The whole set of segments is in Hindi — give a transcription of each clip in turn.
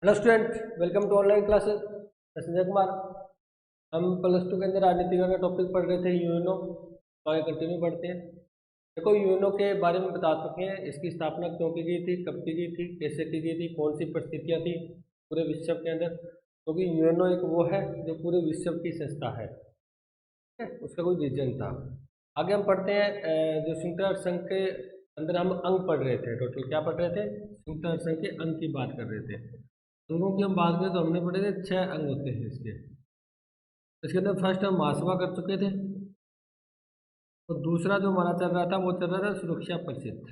Hello student, welcome to online classes. मैं संजय कुमार। हम +2 के अंदर राजनीति का टॉपिक पढ़ रहे थे यूएनओ। आगे कंटिन्यू पढ़ते हैं। देखो, यूएनओ के बारे में बता चुके हैं। इसकी स्थापना क्यों की गई थी, कब की गई थी, कैसे की गई थी, कौन सी परिस्थितियाँ थी पूरे विश्व के अंदर। क्योंकि यूएनओ एक वो है जो पूरे विश्व की संस्था है, ठीक है? उसका कोई रीजन था। आगे हम पढ़ते हैं। जो संयुक्त राष्ट्र संघ के अंदर हम अंग पढ़ रहे थे। टोटल क्या पढ़ रहे थे? संयुक्त राष्ट्र संघ के अंग की बात कर रहे थे। अंगों की हम बात करें तो हमने पढ़े थे 6 अंग होते हैं इसके अंदर फर्स्ट हम महासभा कर चुके थे। तो दूसरा जो हमारा चल रहा था वो चल रहा था सुरक्षा परिषद।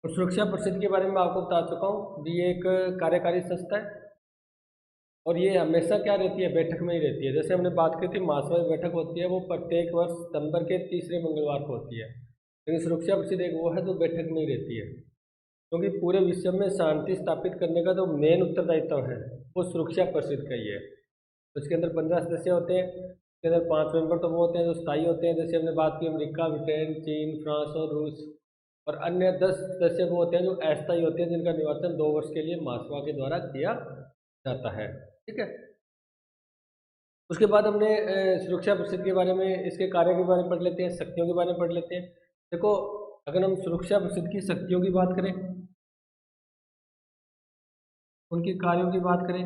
और सुरक्षा परिषद के बारे में आपको बता चुका हूँ। ये एक कार्यकारी संस्था है और ये हमेशा क्या रहती है, बैठक में ही रहती है। जैसे हमने बात की थी महासभा की बैठक होती है, वो प्रत्येक वर्ष सितंबर के तीसरे मंगलवार को होती है। लेकिन सुरक्षा परिषद एक वो है जो बैठक में ही रहती है, क्योंकि पूरे विश्व में शांति स्थापित करने का जो मेन उत्तरदायित्व है वो सुरक्षा परिषद का ही है। तो इसके अंदर 15 सदस्य होते हैं। इसके अंदर 5 मेंबर तो वो होते हैं जो स्थायी होते हैं, जैसे हमने बात की अमेरिका, ब्रिटेन, चीन, फ्रांस और रूस। और अन्य 10 सदस्य वो होते हैं जो अस्थायी होते हैं, जिनका निर्वाचन 2 वर्ष के लिए महासभा के द्वारा किया जाता है, ठीक है। उसके बाद हमने सुरक्षा परिषद के बारे में, इसके कार्य के बारे में पढ़ लेते हैं, शक्तियों के बारे में पढ़ लेते हैं। देखो, अगर हम सुरक्षा परिषद की शक्तियों की बात करें, उनके कार्यों की बात करें,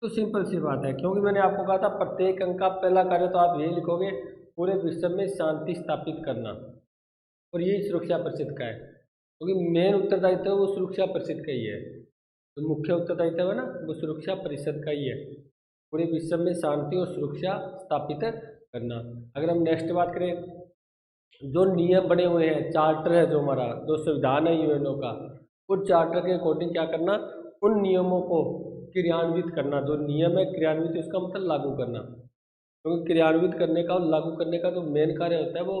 तो सिंपल सी बात है। क्योंकि मैंने आपको कहा था प्रत्येक अंक का पहला कार्य तो आप यही लिखोगे, पूरे विश्व में शांति स्थापित करना। और यही सुरक्षा परिषद का है, क्योंकि मेन उत्तरदायित्व वो सुरक्षा परिषद का ही है। तो मुख्य उत्तरदायित्व है ना, वो सुरक्षा परिषद का ही है, पूरे विश्व में शांति और सुरक्षा स्थापित करना। अगर हम नेक्स्ट बात करें, जो नियम बने हुए हैं, चार्टर है जो हमारा, जो संविधान है यूएनओ का, उस चार्टर के अकॉर्डिंग क्या करना, उन नियमों को क्रियान्वित करना। जो नियम है क्रियान्वित, इसका मतलब लागू करना। क्योंकि क्रियान्वित करने का और लागू करने का जो मेन कार्य होता है वो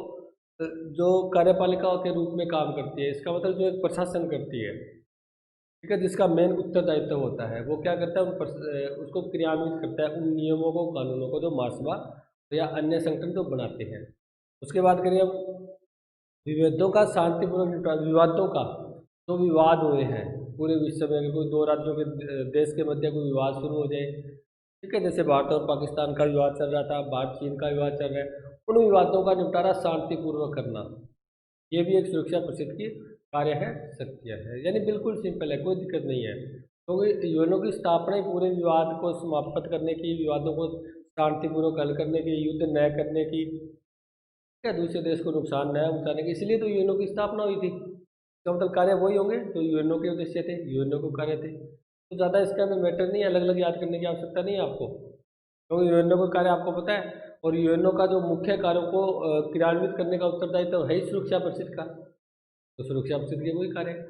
जो कार्यपालिका के रूप में काम करती है। इसका मतलब जो एक प्रशासन करती है, ठीक है, जिसका मेन उत्तरदायित्व होता है, वो क्या करता है, उसको क्रियान्वित करता है, उन नियमों को, कानूनों को जो महासभा या अन्य संगठन जो बनाते हैं। उसके बाद करिए हम विवादों का शांतिपूर्वक निपटान। विवादों का, जो विवाद हुए हैं पूरे विश्व में, अगर कोई 2 राज्यों के देश के मध्य कोई विवाद शुरू हो जाए, ठीक है, जैसे भारत और पाकिस्तान का विवाद चल रहा था, भारत चीन का विवाद चल रहा है, उन विवादों का निपटारा शांतिपूर्वक करना, ये भी एक सुरक्षा परिषद की कार्य है, शक्तियाँ है। यानी बिल्कुल सिंपल है, कोई दिक्कत नहीं है। क्योंकि तो यूएनओ की स्थापना ही पूरे विवाद को समाप्त करने की, विवादों को शांतिपूर्वक हल करने की, युद्ध न करने की, क्या दूसरे देश को नुकसान न पहुंचाने की, इसलिए तो यूएनओ की स्थापना हुई थी। इसका मतलब कार्य वही होंगे जो यूएनओ के उद्देश्य थे, यूएनओ को कार्य थे। तो ज़्यादा इसके अंदर मैटर नहीं है, अलग अलग याद करने की आवश्यकता नहीं है आपको, क्योंकि यूएनओ का कार्य आपको पता है। और यूएनओ का जो मुख्य कार्यों को क्रियान्वित करने का उत्तरदायित्व है ही सुरक्षा परिषद का। तो सुरक्षा परिषद के वही कार्य है।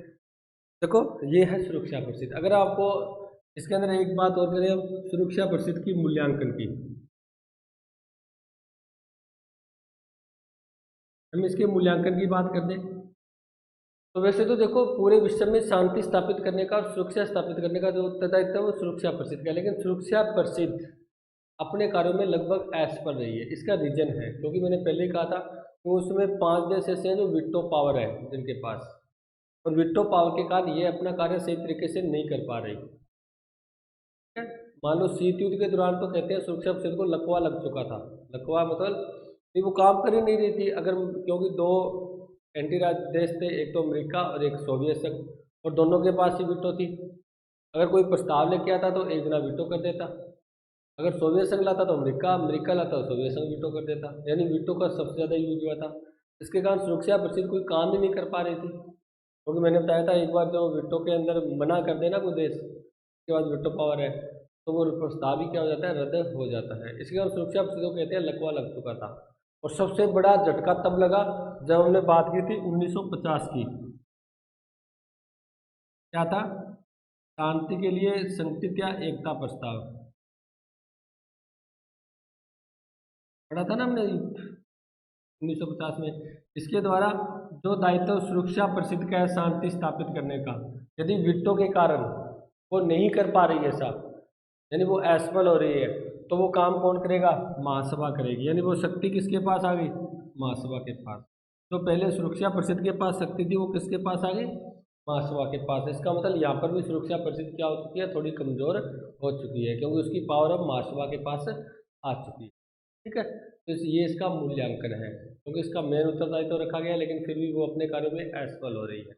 देखो, ये है सुरक्षा परिषद। अगर आपको इसके अंदर एक बात और करें हम, सुरक्षा परिषद की मूल्यांकन की, हम इसके मूल्यांकन की बात कर दें तो वैसे तो देखो, पूरे विश्व में शांति स्थापित करने का और सुरक्षा स्थापित करने का जो उत्तरदायित्व है वो सुरक्षा परिषद का है। लेकिन सुरक्षा परिषद अपने कार्यों में लगभग असफल रही है। इसका रीजन है, क्योंकि मैंने पहले ही कहा था कि उसमें 5 देश ऐसे हैं जो वीटो पावर है जिनके पास, और वीटो पावर के कारण ये अपना कार्य सही तरीके से नहीं कर पा रही, ठीक है। मान लो शीत युद्ध के दौरान तो कहते हैं सुरक्षा परिषद को लकवा लग चुका था। लकवा मतलब कि वो काम कर ही नहीं रही थी। अगर, क्योंकि 2 एंटी राज देश थे, एक तो अमेरिका और एक सोवियत संघ, और दोनों के पास ही वीटो थी। अगर कोई प्रस्ताव लेके आता तो एक जना वीटो कर देता। अगर सोवियत संघ लाता तो अमेरिका, अमेरिका लाता तो सोवियत संघ वीटो कर देता। यानी वीटो का सबसे ज़्यादा यूज हुआ था। इसके कारण सुरक्षा परिषद कोई काम ही नहीं कर पा रही थी, क्योंकि मैंने बताया था एक बार जो वीटो के अंदर मना कर देना कोई देश, उसके बाद वीटो पावर है, तो वो प्रस्ताव ही क्या हो जाता है, रद्द हो जाता है। इसके कारण सुरक्षा परिषद को कहते हैं लकवा लग चुका था। और सबसे बड़ा झटका तब लगा जब हमने बात की थी 1950 की। क्या था? शांति के लिए संकल्प या एकता प्रस्ताव पढ़ा था ना हमने 1950 में। इसके द्वारा जो दायित्व सुरक्षा परिषद का है शांति स्थापित करने का, यदि वीटो के कारण वो नहीं कर पा रही है ऐसा, यानी वो असफल हो रही है, तो वो काम कौन करेगा? महासभा करेगी। यानी वो शक्ति किसके पास आ गई? महासभा के पास। जो पहले सुरक्षा परिषद के पास शक्ति थी वो किसके पास आ गई? महासभा के पास। इसका मतलब यहाँ पर भी सुरक्षा परिषद क्या हो चुकी है, थोड़ी कमजोर हो चुकी है, क्योंकि उसकी पावर अब महासभा के पास आ चुकी है। ठीक है, तो ये इसका मूल्यांकन है, क्योंकि इसका मेन उत्तरदायित्व तो रखा गया, लेकिन फिर भी वो अपने कार्यों में असफल हो रही है।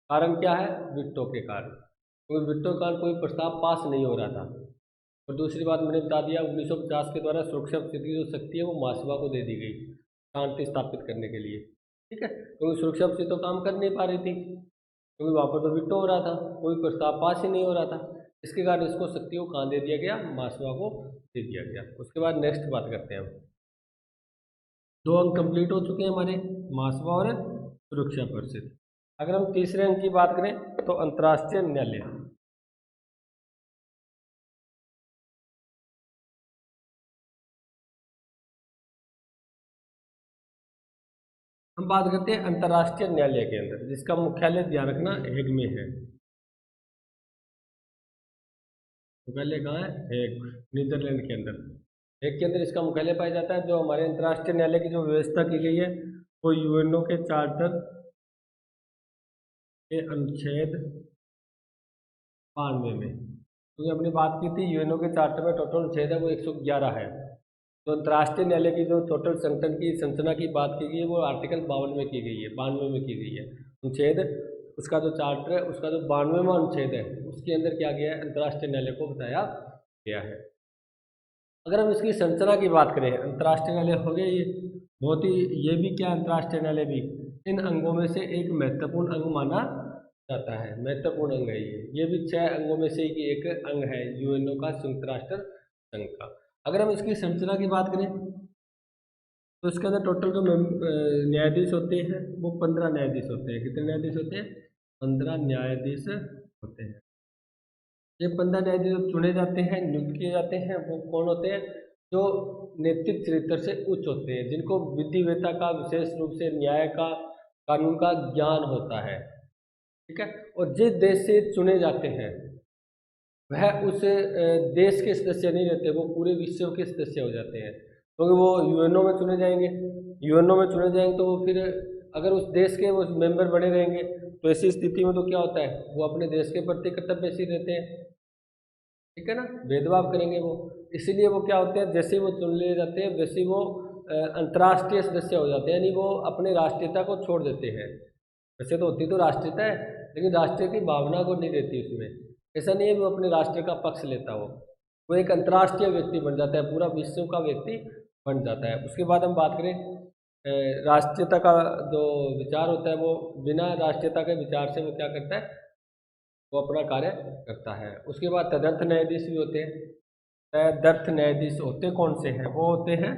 कारण क्या है, वित्तों के कारण, क्योंकि वित्तों के कारण कोई प्रस्ताव पास नहीं हो रहा था। और दूसरी बात मैंने बता दिया, 1950 के द्वारा सुरक्षा परिषद की जो शक्ति है वो महासभा को दे दी गई शांति स्थापित करने के लिए। ठीक है, क्योंकि सुरक्षा परिषद तो काम कर नहीं पा रही थी, क्योंकि वहाँ पर तो विटो हो रहा था, कोई प्रस्ताव पास ही नहीं हो रहा था। इसके कारण इसको शक्ति को कहाँ दे दिया गया, महासभा को दे दिया गया। उसके बाद नेक्स्ट बात करते हैं हम। 2 अंक कंप्लीट हो चुके हैं हमारे, महासभा और सुरक्षा परिषद। अगर हम तीसरे अंक की बात करें तो अंतर्राष्ट्रीय न्यायालय। हम बात करते हैं अंतर्राष्ट्रीय न्यायालय के अंदर, जिसका मुख्यालय ध्यान रखना हेग में है। मुख्यालय कहाँ है, हेग, नीदरलैंड के अंदर। हेग के अंदर इसका मुख्यालय पाया जाता है। जो हमारे अंतर्राष्ट्रीय न्यायालय की जो व्यवस्था की गई है वो यूएनओ के चार्टर के अनुच्छेद 92 में, क्योंकि हमने बात की थी यूएनओ के चार्टर में टोटल अनुच्छेद है वो 111 है। तो अंतर्राष्ट्रीय न्यायालय की जो टोटल संगठन की संरचना की बात की गई है वो आर्टिकल 52 में की गई है, 92 में की गई है। अनुच्छेद उसका जो चार्टर है उसका जो 92वां अनुच्छेद है उसके अंदर क्या गया है, अंतर्राष्ट्रीय न्यायालय को बताया गया है। अगर हम इसकी संरचना की बात करें, अंतर्राष्ट्रीय न्यायालय हो गया ये बहुत ही, ये भी क्या, अंतर्राष्ट्रीय न्यायालय भी इन अंगों में से एक महत्वपूर्ण अंग माना जाता है। महत्वपूर्ण अंग है ये भी 6 अंगों में से एक अंग है यूएनओ का, संयुक्त राष्ट्र संघ का। अगर हम इसकी संरचना की बात करें तो इसके अंदर टोटल जो न्यायाधीश होते हैं वो 15 न्यायाधीश होते हैं। कितने न्यायाधीश होते हैं, 15 न्यायाधीश होते हैं। ये 15 न्यायाधीश चुने जाते हैं, नियुक्त किए जाते हैं, वो कौन होते हैं, जो नैतिक चरित्र से उच्च होते हैं, जिनको विधिवेता का, विशेष रूप से न्याय का, कानून का ज्ञान होता है। ठीक है, और जिस देश से चुने जाते हैं वह उस देश के सदस्य नहीं रहते, वो पूरे विश्व के सदस्य हो जाते हैं, क्योंकि वो यूएनओ में चुने जाएंगे। यूएनओ में चुने जाएंगे तो वो फिर अगर उस देश के वो मेंबर बने रहेंगे तो ऐसी स्थिति में तो क्या होता है, वो अपने देश के प्रति कर्तव्यशील रहते हैं। ठीक है ना, भेदभाव करेंगे वो, इसीलिए वो क्या होते हैं, जैसे वो चुन लिए जाते हैं वैसे वो अंतर्राष्ट्रीय सदस्य हो जाते हैं, यानी वो अपने राष्ट्रीयता को छोड़ देते हैं। वैसे तो होती तो राष्ट्रीयता है, लेकिन राष्ट्रीय की भावना को नहीं रहती उसमें। ऐसा नहीं है वो अपने राष्ट्र का पक्ष लेता हो, वो एक अंतर्राष्ट्रीय व्यक्ति बन जाता है, पूरा विश्व का व्यक्ति बन जाता है। उसके बाद हम बात करें राष्ट्रीयता का जो विचार होता है, वो बिना राष्ट्रीयता के विचार से वो क्या करता है, वो अपना कार्य करता है। उसके बाद तदर्थ न्यायाधीश भी होते हैं। तदर्थ न्यायाधीश होते कौन से हैं, वो होते हैं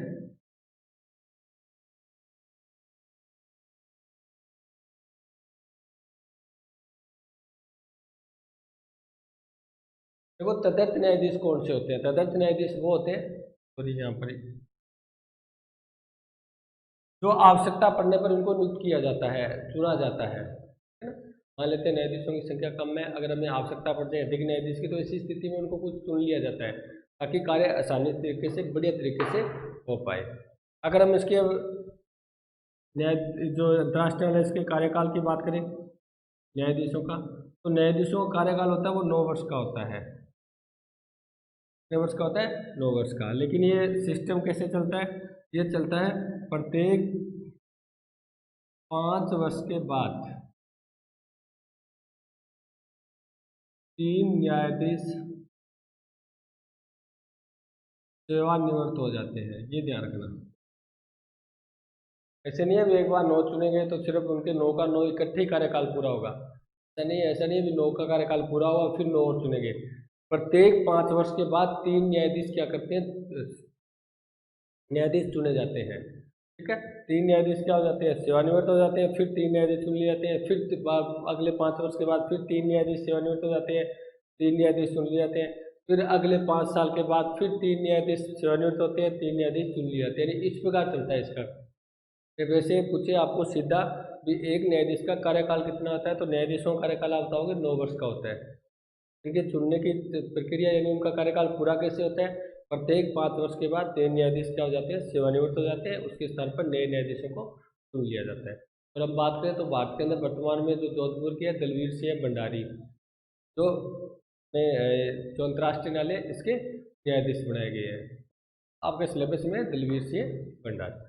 देखो तदर्थ न्यायाधीश कौन से होते हैं, तदर्थ न्यायाधीश वो होते हैं, सॉरी यहाँ पर जो आवश्यकता पड़ने पर उनको नियुक्त किया जाता है, चुना जाता है ना। मान लेते हैं न्यायाधीशों की संख्या कम है, अगर हमें आवश्यकता पड़ जाए अधिक न्यायाधीश की, तो ऐसी स्थिति में उनको कुछ चुन लिया जाता है ताकि कार्य आसानी तरीके से, बढ़िया तरीके से हो पाए। अगर हम इसके न्याय जो अंतर्राष्ट्रीय न्यायालय इसके कार्यकाल की बात करें न्यायाधीशों का, तो न्यायाधीशों का कार्यकाल होता है वो 9 वर्ष का होता है। कितने वर्ष का होता है, 9 वर्ष का। लेकिन ये सिस्टम कैसे चलता है, ये चलता है प्रत्येक 5 वर्ष के बाद 3 न्यायाधीश सेवानिवृत्त हो जाते हैं, ये ध्यान रखना। ऐसे नहीं है भी एक बार 9 चुने गए तो सिर्फ उनके 9 का 9 इकट्ठे ही कार्यकाल पूरा होगा, ऐसा नहीं है। ऐसा नहीं है भी 9 का कार्यकाल पूरा हुआ फिर 9 और चुने गए। प्रत्येक 5 वर्ष के बाद 3 न्यायाधीश क्या करते हैं, न्यायाधीश चुने जाते हैं। ठीक है, 3 न्यायाधीश क्या हो जाते हैं, सेवानिवृत्त हो जाते हैं, फिर 3 न्यायाधीश चुन लिए जाते हैं, फिर अगले 5 वर्ष के बाद फिर 3 न्यायाधीश सेवानिवृत्त हो जाते हैं, 3 न्यायाधीश चुन लिए जाते हैं, फिर अगले 5 साल के बाद फिर 3 न्यायाधीश सेवानिवृत्त होते हैं, 3 न्यायाधीश चुन लिए जाते हैं। यानी इस प्रकार चलता है इसका। वैसे पूछे आपको सीधा भी एक न्यायाधीश का कार्यकाल कितना होता है, तो न्यायाधीशों का कार्यकाल आप बताओगे 9 वर्ष का होता है। इनके चुनने की प्रक्रिया यानी उनका कार्यकाल पूरा कैसे होता है, प्रत्येक 5 वर्ष के बाद 3 न्यायाधीश क्या हो जाते हैं, सेवानिवृत्त हो जाते हैं, उसके स्थान पर नए न्यायाधीशों को चुन लिया जाता है। और अब बात करें तो भारत के अंदर वर्तमान में जो जोधपुर की है दलवीर सिंह भंडारी, जो जो अंतर्राष्ट्रीय न्यायालय इसके न्यायाधीश बनाए गए हैं। आपके सिलेबस में दलवीर सिंह भंडारी।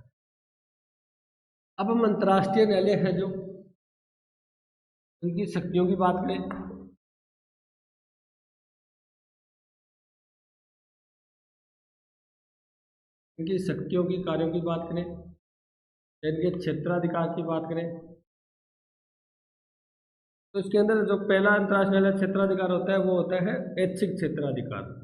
अब हम अंतर्राष्ट्रीय न्यायालय है जो उनकी शक्तियों की बात करें, इनकी शक्तियों की कार्यों की बात करें, इनके क्षेत्राधिकार की बात करें, तो इसके अंदर जो पहला अंतर्राष्ट्रीय क्षेत्राधिकार होता है वो होता है ऐच्छिक क्षेत्राधिकार।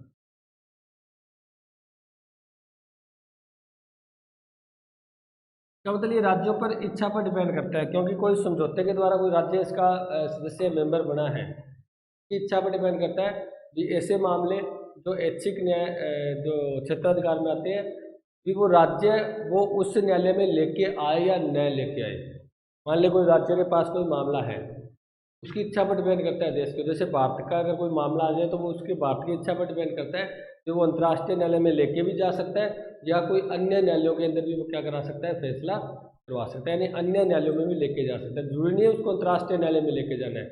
क्या मतलब ये राज्यों पर इच्छा पर डिपेंड करता है, क्योंकि कोई समझौते के द्वारा कोई राज्य इसका सदस्य मेंबर बना है, इच्छा पर डिपेंड करता है कि ऐसे मामले जो ऐच्छिक न्याय जो क्षेत्राधिकार में आते हैं कि वो राज्य वो उस न्यायालय में लेके आए या न लेके आए। मान ले कोई राज्य के पास कोई मामला है, उसकी इच्छा पर डिपेंड करता है देश के, जैसे भारत का अगर कोई मामला आ जाए तो वो उसके भारत की इच्छा पर डिपेंड करता है कि वो अंतर्राष्ट्रीय न्यायालय में लेके भी जा सकता है या कोई अन्य न्यायालयों के अंदर भी वो क्या करा सकता है, फैसला करवा सकता है, यानी अन्य न्यायालयों में भी लेके जा सकता है। जरूरी नहीं है उसको अंतर्राष्ट्रीय न्यायालय में लेके जाना है,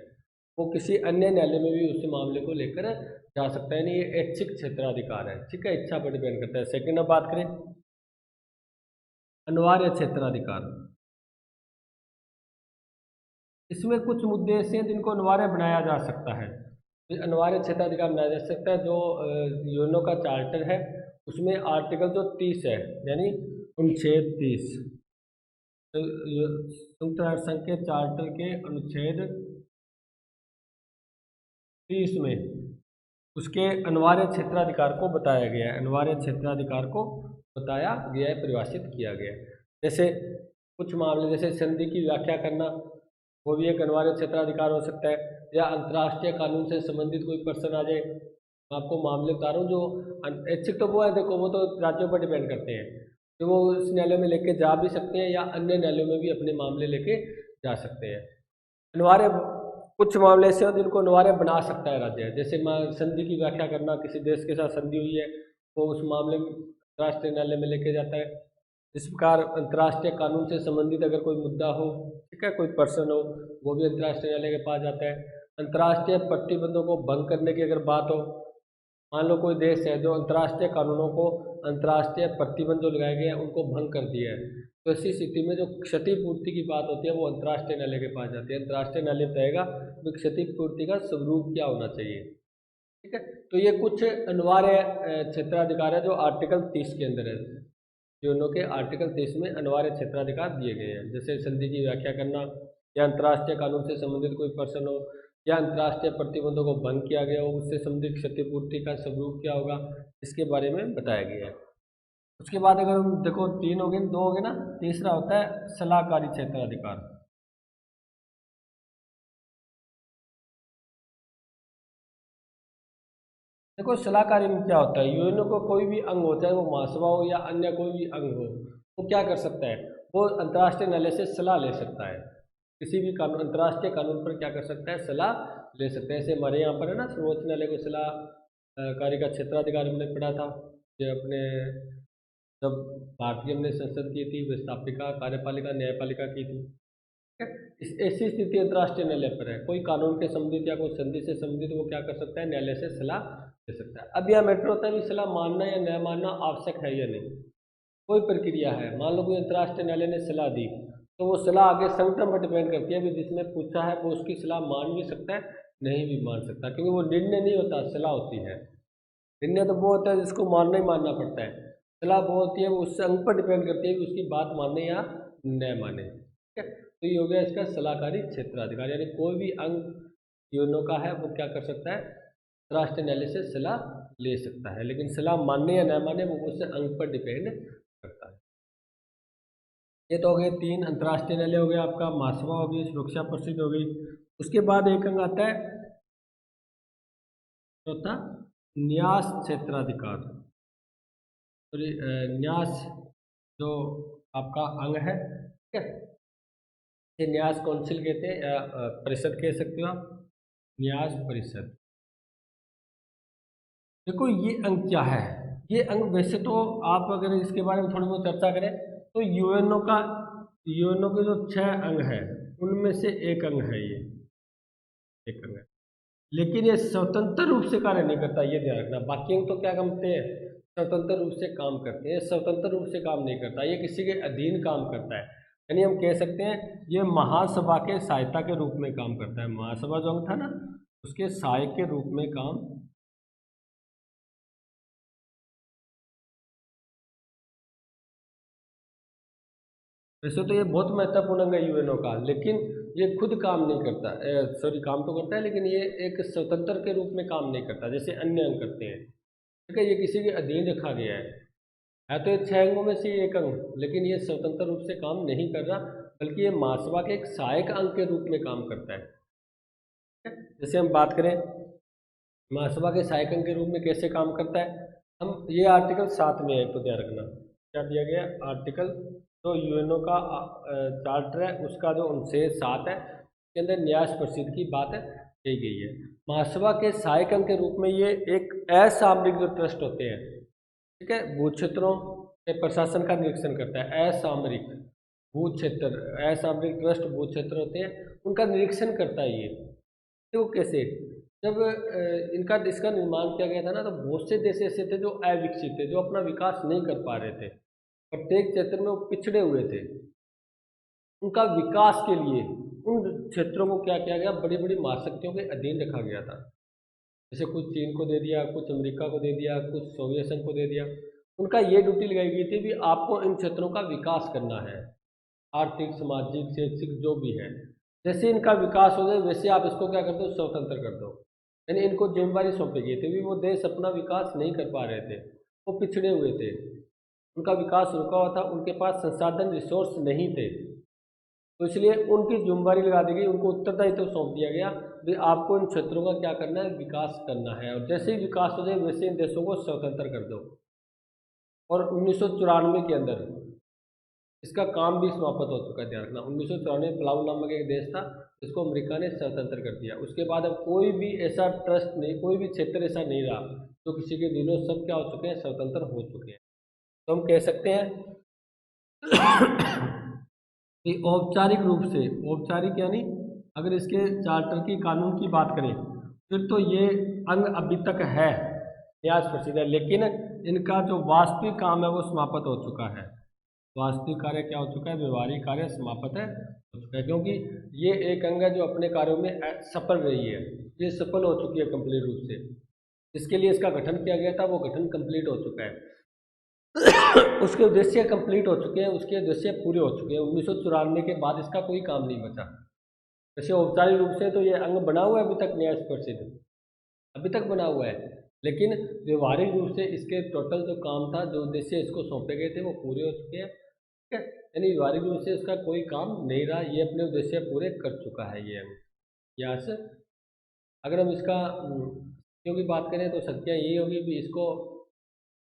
वो किसी अन्य न्यायालय में भी उस मामले को लेकर जा सकता है। यानी ये ऐच्छिक क्षेत्राधिकार है, ठीक है, इच्छा पर डिपेंड करता है। सेकंड अब बात करें अनिवार्य क्षेत्राधिकार, इसमें कुछ मुद्दे ऐसे हैं जिनको अनिवार्य बनाया जा सकता है। तो अनिवार्य क्षेत्राधिकार बनाया जा सकता है जो यूएनओ का चार्टर है उसमें आर्टिकल जो 30 है, यानी अनुच्छेद 30, संयुक्त राष्ट्र संघ के चार्टर के अनुच्छेद 30 में उसके अनिवार्य क्षेत्राधिकार को बताया गया है, अनिवार्य क्षेत्राधिकार को बताया गया है, परिभाषित किया गया है। जैसे कुछ मामले जैसे संधि की व्याख्या करना, वो भी एक अनिवार्य क्षेत्राधिकार हो सकता है, या अंतर्राष्ट्रीय कानून से संबंधित कोई पर्सन आ जाए। मैं आपको मामले बता रहा हूँ जो ऐच्छिक तो वो है, देखो वो तो राज्यों पर डिपेंड करते हैं, तो वो उस न्यायालय में लेके जा भी सकते हैं या अन्य न्यायालयों में भी अपने मामले लेके जा सकते हैं। अनिवार्य कुछ मामले ऐसे हैं जिनको अनिवार्य बना सकता है राज्य, जैसे संधि की व्याख्या करना, किसी देश के साथ संधि हुई है वो उस मामले में राष्ट्रीय न्यायालय में लेके जाता है। इस प्रकार अंतर्राष्ट्रीय कानून से संबंधित अगर कोई मुद्दा हो, ठीक है, कोई पर्सन हो, वो भी अंतर्राष्ट्रीय न्यायालय के पास जाता है। अंतर्राष्ट्रीय प्रतिबंधों को भंग करने की अगर बात हो, मान लो कोई देश है जो अंतर्राष्ट्रीय कानूनों को, अंतर्राष्ट्रीय प्रतिबंध जो लगाए गए हैं उनको भंग कर दिया है, तो ऐसी स्थिति में जो क्षतिपूर्ति की बात होती है वो अंतर्राष्ट्रीय न्यायालय के पास जाती है। अंतर्राष्ट्रीय न्यायालय बताएगा कि क्षतिपूर्ति का स्वरूप क्या होना चाहिए, ठीक है। तो ये कुछ अनिवार्य क्षेत्राधिकार है जो आर्टिकल 30 के अंदर है, यूएनओ के आर्टिकल 30 में अनिवार्य क्षेत्राधिकार दिए गए हैं। जैसे संधि की व्याख्या करना, या अंतर्राष्ट्रीय कानून से संबंधित कोई पर्सन हो, या अंतर्राष्ट्रीय प्रतिबंधों को भंग किया गया हो, उससे संबंधित क्षतिपूर्ति का स्वरूप क्या होगा, इसके बारे में बताया गया है। उसके बाद अगर हम देखो 3 हो गए, 2 हो गए ना, तीसरा होता है सलाहकारी क्षेत्राधिकार। देखो सलाहकारी में क्या होता है, यूएनओ को कोई भी अंग हो, चाहे वो महासभा हो या अन्य कोई भी अंग हो, वो क्या कर सकता है, वो अंतर्राष्ट्रीय न्यायालय से सलाह ले सकता है। किसी भी कानून, अंतर्राष्ट्रीय कानून पर क्या कर सकता है, सलाह ले सकते हैं। जैसे हमारे यहाँ पर है ना, सर्वोच्च न्यायालय को सलाहकारी का क्षेत्राधिकार हमने पढ़ा था, ये अपने जब भारतीय हमने संसद की थी, व्यवस्थापिका, कार्यपालिका, न्यायपालिका की थी, ठीक है। इस ऐसी स्थिति अंतर्राष्ट्रीय न्यायालय पर है, कोई कानून के संबंधित या कोई संधि से संबंधित वो क्या कर सकता है, न्यायालय से सलाह ले सकता है। अब यह मैटर होता है कि सलाह मानना या न मानना आवश्यक है या नहीं, कोई प्रक्रिया है। मान लो कोई अंतर्राष्ट्रीय न्यायालय ने सलाह दी, तो वो सलाह आगे संगठन पर डिपेंड करती है कि जिसने पूछा है वो उसकी सलाह मान भी सकता है, नहीं भी मान सकता, क्योंकि वो निर्णय नहीं होता, सलाह होती है। निर्णय तो वो होता है जिसको मानना ही मानना पड़ता है, सलाह वो होती है वो उस अंग पर डिपेंड करती है कि उसकी बात माने या न माने, ठीक है। तो ये हो गया इसका सलाहकारी क्षेत्राधिकार, यानी कोई भी अंग यूएनओ का है वो क्या कर सकता है, राष्ट्रीय न्यायालय से सलाह ले सकता है, लेकिन सलाह मानने या न माने वो उस अंग पर डिपेंड करता है। ये तो हो गए 3 अंतर्राष्ट्रीय न्यायालय हो गया, आपका महासभा हो गई, सुरक्षा परिषद हो गई। उसके बाद एक अंग आता है चौथा, न्यास क्षेत्राधिकार। तो न्यास जो आपका अंग है, ठीक है, ये न्यास काउंसिल कहते हैं या परिषद कह सकते हो आप, न्यास परिषद। देखो ये अंग क्या है, ये अंग वैसे तो आप अगर इसके बारे में थोड़ी बहुत चर्चा करें तो यूएनओ का यूएनओ के जो 6 अंग हैं उनमें से एक अंग है ये, एक अंग है, लेकिन ये स्वतंत्र रूप से कार्य नहीं करता, ये ध्यान रखना। बाकी अंग तो क्या करते हैं, स्वतंत्र रूप से काम करते हैं, स्वतंत्र रूप से काम नहीं करता, ये किसी के अधीन काम करता है। यानी हम कह सकते हैं ये महासभा के सहायता के रूप में काम करता है। महासभा जो अंग था ना, उसके सहायक के रूप में काम। वैसे तो ये बहुत महत्वपूर्ण अंग है यूएनओ का, लेकिन ये खुद काम नहीं करता, सॉरी काम तो करता है लेकिन ये एक स्वतंत्र के रूप में काम नहीं करता जैसे अन्य अंग करते हैं। ठीक है, ये किसी के अधीन रखा गया है तो ये 6 अंगों में से एक अंग, लेकिन ये स्वतंत्र रूप से काम नहीं कर रहा, बल्कि ये महासभा के एक सहायक अंग के रूप में काम करता है। ठीक है? जैसे हम बात करें महासभा के सहायक अंग के रूप में कैसे काम करता है, हम ये आर्टिकल 7 में है तो ध्यान रखना क्या दिया गया है? आर्टिकल जो यूएनओ का चार्टर है उसका जो अनुच्छेद 7 है उसके अंदर न्यास प्रसिद्ध की बात कही गई है। महासभा के सहायक अंग के रूप में ये एक असामरिक जो ट्रस्ट होते हैं, ठीक है, भू क्षेत्रों के प्रशासन का निरीक्षण करता है। असामरिक भू क्षेत्र, असामरिक ट्रस्ट भू क्षेत्र होते हैं उनका निरीक्षण करता है ये। देखो कैसे, जब इनका इसका निर्माण किया गया था ना, तो बहुत से देश ऐसे थे जो अविकसित थे, जो अपना विकास नहीं कर पा रहे थे, प्रत्येक क्षेत्र में वो पिछड़े हुए थे। उनका विकास के लिए उन क्षेत्रों को क्या किया गया, बड़ी बड़ी महाशक्तियों के अधीन रखा गया था। जैसे कुछ चीन को दे दिया, कुछ अमेरिका को दे दिया, कुछ सोवियत संघ को दे दिया। उनका ये ड्यूटी लगाई गई थी कि आपको इन क्षेत्रों का विकास करना है, आर्थिक सामाजिक शैक्षिक जो भी है। जैसे इनका विकास हो जाए वैसे आप इसको क्या कर दो, स्वतंत्र कर दो। यानी इनको जिम्मेदारी सौंपी गई थी भी वो देश अपना विकास नहीं कर पा रहे थे, वो पिछड़े हुए थे, उनका विकास रुका हुआ था, उनके पास संसाधन रिसोर्स नहीं थे, तो इसलिए उनकी जिम्मेदारी लगा दी गई, उनको उत्तरदायित्व सौंप दिया गया भी आपको इन क्षेत्रों का क्या करना है, विकास करना है, और जैसे ही विकास हो जाए वैसे इन देशों को स्वतंत्र कर दो। और 1994 के अंदर इसका काम भी समाप्त हो चुका है, ध्यान रखना। 1994 पलाऊ नामक एक देश था, इसको अमेरिका ने स्वतंत्र कर दिया। उसके बाद अब कोई भी ऐसा ट्रस्ट नहीं, कोई भी क्षेत्र ऐसा नहीं रहा जो किसी के दिनों सब क्या हो चुके हैं, स्वतंत्र हो चुके हैं। तो हम कह सकते हैं कि औपचारिक रूप से, औपचारिक यानी अगर इसके चार्टर की कानून की बात करें फिर तो ये अंग अभी तक है, न्यास प्रसिद्ध है, लेकिन इनका जो वास्तविक काम है वो समाप्त हो चुका है। वास्तविक कार्य क्या हो चुका है, व्यवहारिक कार्य समाप्त है हो चुका है, क्योंकि ये एक अंग है जो अपने कार्यों में सफल रही है, ये सफल हो चुकी है कंप्लीट रूप से। जिसके लिए इसका गठन किया गया था वो गठन कंप्लीट हो चुका है। उसके उद्देश्य कंप्लीट हो चुके हैं, उसके उद्देश्य पूरे हो चुके हैं। 1994 के बाद इसका कोई काम नहीं बचा। वैसे औपचारिक रूप से तो ये अंग बना हुआ है अभी तक, न्याय प्रसिद्ध अभी तक बना हुआ है, लेकिन व्यवहारिक रूप से इसके टोटल जो काम था, जो उद्देश्य इसको सौंपे गए थे वो पूरे हो चुके हैं। ठीक है, यानी व्यवहारिक रूप से इसका कोई काम नहीं रहा, ये अपने उद्देश्य पूरे कर चुका है ये अंग। यहाँ से अगर हम इसका की बात करें तो सत्या यही होगी कि इसको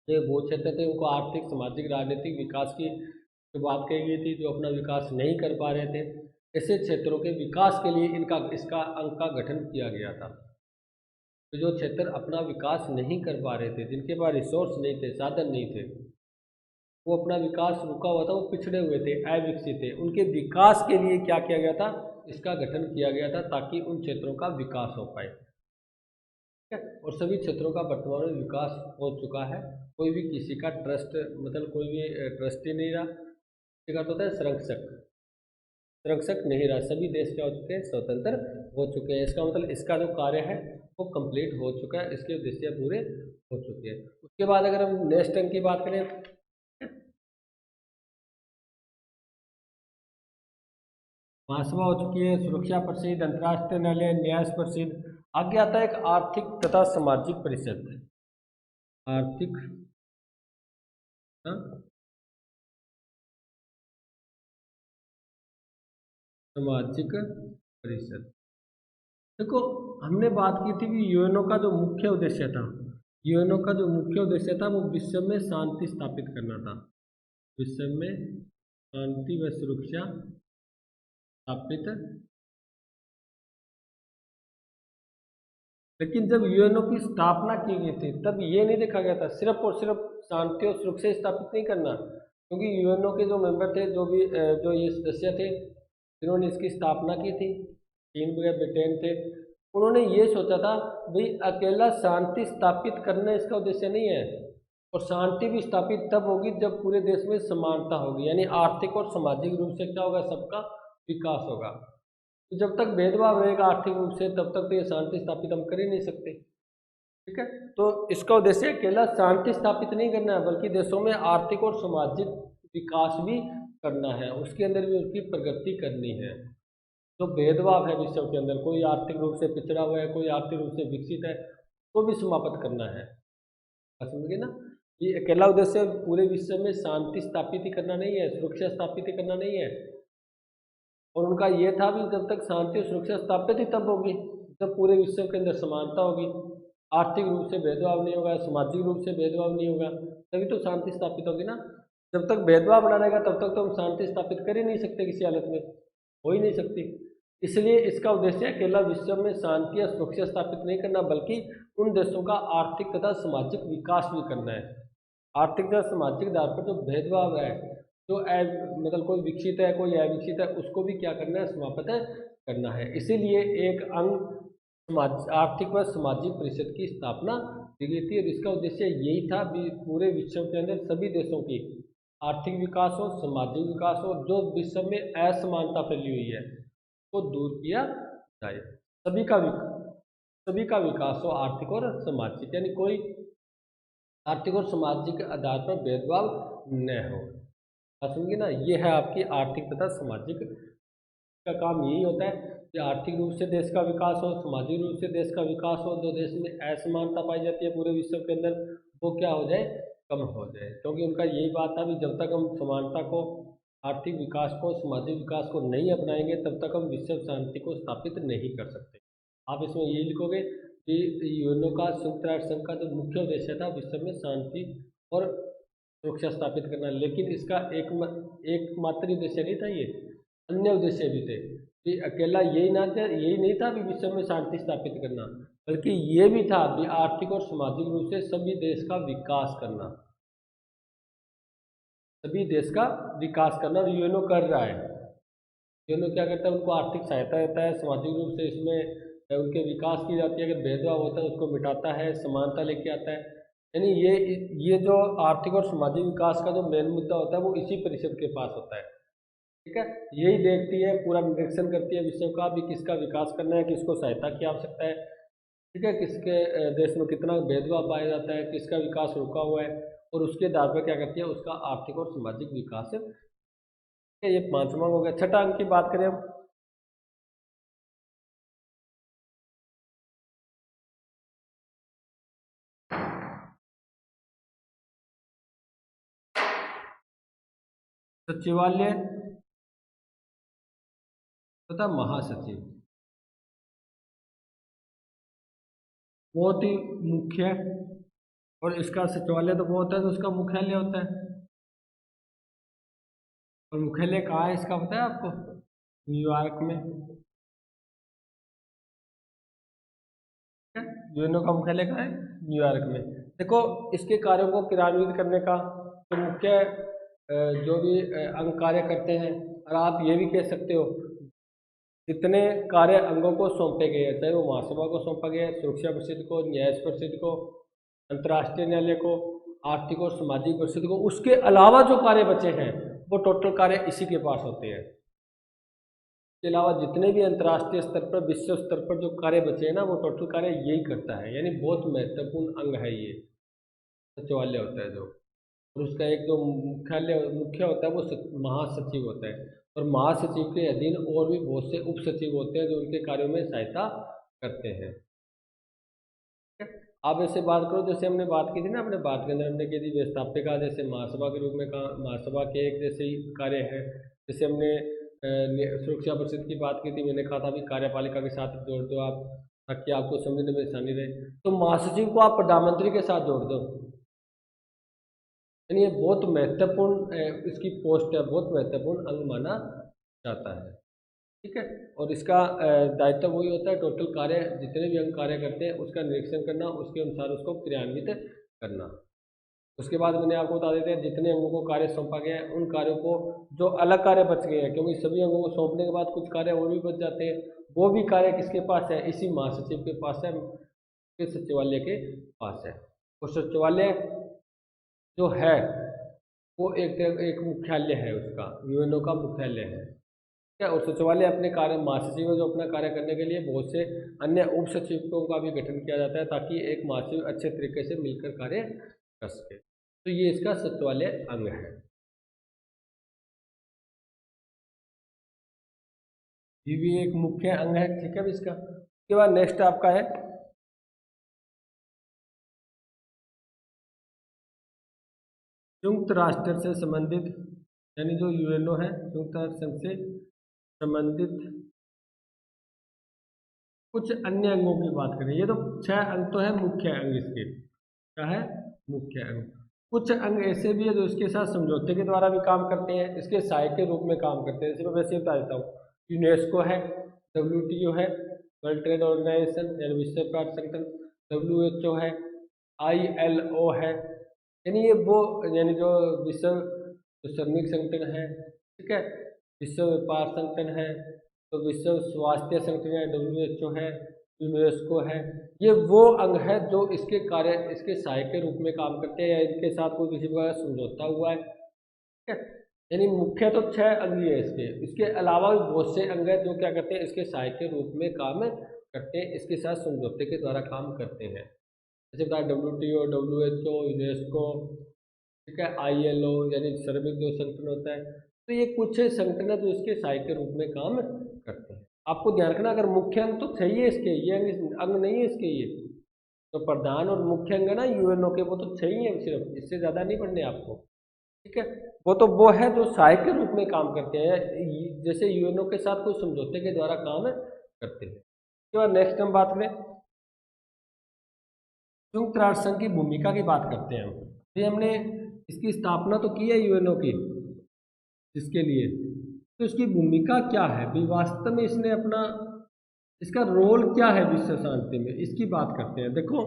जो वो क्षेत्र थे उनको आर्थिक सामाजिक राजनीतिक विकास की जो बात कही गई थी, जो अपना विकास नहीं कर पा रहे थे, ऐसे क्षेत्रों के विकास के लिए इनका इसका अंग का गठन किया गया था। तो जो क्षेत्र अपना विकास नहीं कर पा रहे थे, जिनके पास रिसोर्स नहीं थे, साधन नहीं थे, वो अपना विकास रुका हुआ था, वो पिछड़े हुए थे, अविकसित थे, उनके विकास के लिए क्या किया गया था, इसका गठन किया गया था ताकि उन क्षेत्रों का विकास हो पाए। ठीक है, और सभी क्षेत्रों का वर्तमान में विकास हो चुका है। कोई भी किसी का ट्रस्ट, मतलब कोई भी ट्रस्टी नहीं रहा, इसका होता है संरक्षक, संरक्षक नहीं रहा, सभी देश क्या हो चुके हैं, स्वतंत्र हो चुके हैं। इसका मतलब इसका जो कार्य है वो कंप्लीट हो चुका है, इसके उद्देश्य पूरे हो चुके हैं। उसके बाद अगर हम नेक्स्ट अंग की बात करें, महासभा हो चुकी है, सुरक्षा परिषद, अंतर्राष्ट्रीय न्यायालय, न्याय परिषद। आगे आता है एक आर्थिक तथा सामाजिक परिषद, आर्थिक सामाजिक परिषद। देखो हमने बात की थी कि यूएनओ का जो मुख्य उद्देश्य था, यूएनओ का जो मुख्य उद्देश्य था वो विश्व में शांति स्थापित करना था, विश्व में शांति व सुरक्षा स्थापित। लेकिन जब यूएनओ की स्थापना की गई थी तब ये नहीं देखा गया था सिर्फ और सिर्फ शांति और सुरक्षा स्थापित नहीं करना, क्योंकि यूएनओ के जो मेंबर थे, जो ये सदस्य थे जिन्होंने इसकी स्थापना की थी, चीन वगैरह ब्रिटेन थे, उन्होंने ये सोचा था भाई अकेला शांति स्थापित करना इसका उद्देश्य नहीं है, और शांति भी स्थापित तब होगी जब पूरे देश में समानता होगी, यानी आर्थिक और सामाजिक रूप से क्या होगा, सबका विकास होगा। तो जब तक भेदभाव रहेगा आर्थिक रूप से, तब तक तो ये शांति स्थापित हम कर ही नहीं सकते। ठीक है, तो इसका उद्देश्य अकेला शांति स्थापित नहीं करना है, बल्कि देशों में आर्थिक और सामाजिक विकास भी करना है, उसके अंदर भी उसकी प्रगति करनी है। जो भेदभाव है विश्व के अंदर, कोई आर्थिक रूप से पिछड़ा हुआ है, कोई आर्थिक रूप से विकसित है, तो भी समाप्त करना है। समझ गए ना, ये अकेला उद्देश्य पूरे विश्व में शांति स्थापित ही करना नहीं है, सुरक्षा स्थापित ही करना नहीं है। और उनका ये था भी जब तक शांति और सुरक्षा स्थापित ही तब होगी जब पूरे विश्व के अंदर समानता होगी, आर्थिक रूप से भेदभाव नहीं होगा, सामाजिक रूप से भेदभाव नहीं होगा, तभी तो शांति स्थापित होगी ना। जब तक भेदभाव बना रहेगा तब तक तो हम शांति स्थापित कर ही नहीं सकते, किसी हालत में हो ही नहीं सकती। इसलिए इसका उद्देश्य अकेला विश्व में शांति या सुरक्षा स्थापित नहीं करना, बल्कि उन देशों का आर्थिक तथा सामाजिक विकास भी करना है। आर्थिक तथा सामाजिक आधार पर जो भेदभाव है, जो मतलब कोई विकसित है कोई अविकसित है, उसको भी क्या करना है, समाप्त करना है। इसीलिए एक अंग आर्थिक व सामाजिक परिषद की स्थापना की गई थी, और इसका उद्देश्य यही था पूरे विश्व के अंदर सभी देशों की आर्थिक विकास हो, सामाजिक विकास हो, जो विश्व में असमानता फैली हुई है को दूर किया जाए, सभी का विकास हो, आर्थिक और सामाजिक, यानी कोई आर्थिक और सामाजिक आधार पर भेदभाव न हो। समझिए ना, ये है आपकी आर्थिक तथा सामाजिक का काम यही होता है कि आर्थिक रूप से देश का विकास हो, सामाजिक रूप से देश का विकास हो, जो देश में असमानता पाई जाती है पूरे विश्व के अंदर, वो क्या हो जाए, कम हो जाए। क्योंकि उनका यही बात था कि जब तक हम समानता को, आर्थिक विकास को, सामाजिक विकास को नहीं अपनाएंगे, तब तक हम विश्व शांति को स्थापित नहीं कर सकते। आप इसमें यही लिखोगे कि यूएनओ का, संयुक्त राष्ट्र संघ का जो मुख्य उद्देश्य था विश्व में शांति और सुरक्षा स्थापित करना, लेकिन इसका एकमात्र उद्देश्य नहीं था, ये अन्य उद्देश्य भी थे कि अकेला यही नहीं था कि विश्व में शांति स्थापित करना, बल्कि ये भी था कि आर्थिक और सामाजिक रूप से सभी देश का विकास करना, सभी देश का विकास करना। और यूएनओ कर रहा है, यूएनओ क्या करता है, उनको आर्थिक सहायता देता है, सामाजिक रूप से इसमें उनके विकास की जाती है, अगर भेदभाव होता है उसको मिटाता है, समानता लेके आता है। यानी ये जो आर्थिक और सामाजिक विकास का जो मेन मुद्दा होता है वो इसी परिषद के पास होता है। ठीक है, यही देखती है, पूरा निरीक्षण करती है विश्व का भी, किसका विकास करना है, किसको सहायता की आवश्यकता है, ठीक है, किसके देश में कितना भेदभाव पाया जाता है, किसका विकास रुका हुआ है, और उसके आधार पर क्या करती है, उसका आर्थिक और सामाजिक विकास। ये 5वां हो गया। छठा अंक की बात करें हम, सचिवालय तथा महासचिव बहुत ही मुख्य है, और इसका सचिवालय तो वो होता है तो उसका मुख्यालय होता है, और मुख्यालय कहाँ है इसका पता है आपको, न्यूयॉर्क में। यूएनओ का मुख्यालय कहाँ है, न्यूयॉर्क में। देखो, इसके कार्यों को क्रियान्वित करने का जो मुख्य जो भी अंग कार्य करते हैं, और आप ये भी कह सकते हो जितने कार्य अंगों को सौंपे गए हैं, चाहे वो महासभा को सौंपा गया है, सुरक्षा परिषद को, न्याय परिषद को, अंतर्राष्ट्रीय न्यायालय को, आर्थिक और सामाजिक परिषद को, उसके अलावा जो कार्य बचे हैं वो टोटल कार्य इसी के पास होते हैं। इसके अलावा जितने भी अंतर्राष्ट्रीय स्तर पर, विश्व स्तर पर जो कार्य बचे हैं ना, वो टोटल कार्य यही करता है, यानी बहुत महत्वपूर्ण अंग है ये सचिवालय होता है जो। और उसका एक जो मुख्य होता है वो महासचिव होता है, और महासचिव के अधीन और भी बहुत से उप सचिव होते हैं जो उनके कार्यों में सहायता करते हैं। आप ऐसे बात करो, जैसे हमने बात की थी ना, अपने बात के अंदर हमने की थी व्यवस्थापिका, जैसे महासभा के रूप में महासभा के एक जैसे ही कार्य है। जैसे हमने सुरक्षा परिषद की बात की थी, मैंने कहा था भी कार्यपालिका के साथ जोड़ दो आप, ताकि आपको समझने में आसानी रहे। तो महासचिव को आप प्रधानमंत्री के साथ जोड़ दो, यानी ये बहुत महत्वपूर्ण इसकी पोस्ट है, बहुत महत्वपूर्ण अंग माना जाता है। ठीक है, और इसका दायित्व वही होता है, टोटल कार्य जितने भी अंग कार्य करते हैं उसका निरीक्षण करना, उसके अनुसार उसको क्रियान्वित करना। उसके बाद मैंने आपको बता देते हैं जितने अंगों को कार्य सौंपा गया है उन कार्यों को, जो अलग कार्य बच गए हैं, क्योंकि सभी अंगों को सौंपने के बाद कुछ कार्य और भी बच जाते हैं, वो भी कार्य किसके पास है, इसी महासचिव के पास है, के सचिवालय के पास है। और सचिवालय जो है वो एक मुख्यालय है, उसका यूएनओ का मुख्यालय है। ठीक है, और सचिवालय अपने कार्य, महासचिव जो अपना कार्य करने के लिए बहुत से अन्य उप सचिवों का भी गठन किया जाता है, ताकि एक महासचिव अच्छे तरीके से मिलकर कार्य कर सके। तो ये इसका सचिवालय अंग है। ये भी एक मुख्य अंग है। ठीक है इसका। उसके बाद नेक्स्ट आपका है संयुक्त राष्ट्र से संबंधित, यानी जो यूएनओ है, संयुक्त राष्ट्र संघ से संबंधित कुछ अन्य अंगों की बात करें। ये तो 6 अंग तो है मुख्य अंग इसके, क्या है, मुख्य अंग। कुछ अंग ऐसे भी है जो इसके साथ समझौते के द्वारा भी काम करते हैं, इसके सहायक के रूप में काम करते हैं। जैसे मैं वैसे बता देता हूँ, यूनेस्को है, डब्ल्यूटीओ है, वर्ल्ड ट्रेड ऑर्गेनाइजेशन यानी विश्व व्यापार संगठन, डब्ल्यूएचओ है, आईएलओ है, यानी ये वो, यानी जो विश्व जो श्रमिक संगठन है, ठीक है, विश्व व्यापार संगठन है, तो विश्व स्वास्थ्य संगठन है, डब्ल्यूएचओ है, यूनेस्को है, ये वो अंग है जो इसके कार्य, इसके सहायक के रूप में काम करते हैं, या इनके साथ कोई किसी प्रकार का समझौता हुआ है। ठीक है, यानी मुख्य तो 6 अंग ही है इसके, इसके अलावा भी बहुत से अंग है जो क्या करते हैं, इसके सहायक के रूप में काम करते हैं, इसके साथ समझौते के द्वारा काम करते हैं। जैसे बताया डब्ल्यूटीओ, डब्ल्यूएचओ, यूनेस्को, ठीक है, आईएलओ यानी श्रमिक जो संगठन होता है। तो ये कुछ संगठन है जो इसके सहायक के रूप में काम करते हैं। आपको ध्यान रखना, अगर मुख्य अंग तो चाहिए इसके, ये अंग नहीं है इसके, ये तो प्रधान और मुख्य अंग है ना यूएनओ के, वो तो चाहिए सिर्फ, इससे ज़्यादा नहीं पढ़ने आपको। ठीक है, वो तो वो है जो सहायक के रूप में काम करते हैं, जैसे यूएनओ के साथ कोई समझौते के द्वारा काम करते हैं। उसके बाद नेक्स्ट हम बात करें संयुक्त राष्ट्र संघ की भूमिका की बात करते हैं हम। ये हमने इसकी स्थापना तो की है यूएनओ की, इसके लिए तो इसकी भूमिका क्या है भी, वास्तव में इसने अपना, इसका रोल क्या है विश्व शांति में, इसकी बात करते हैं। देखो,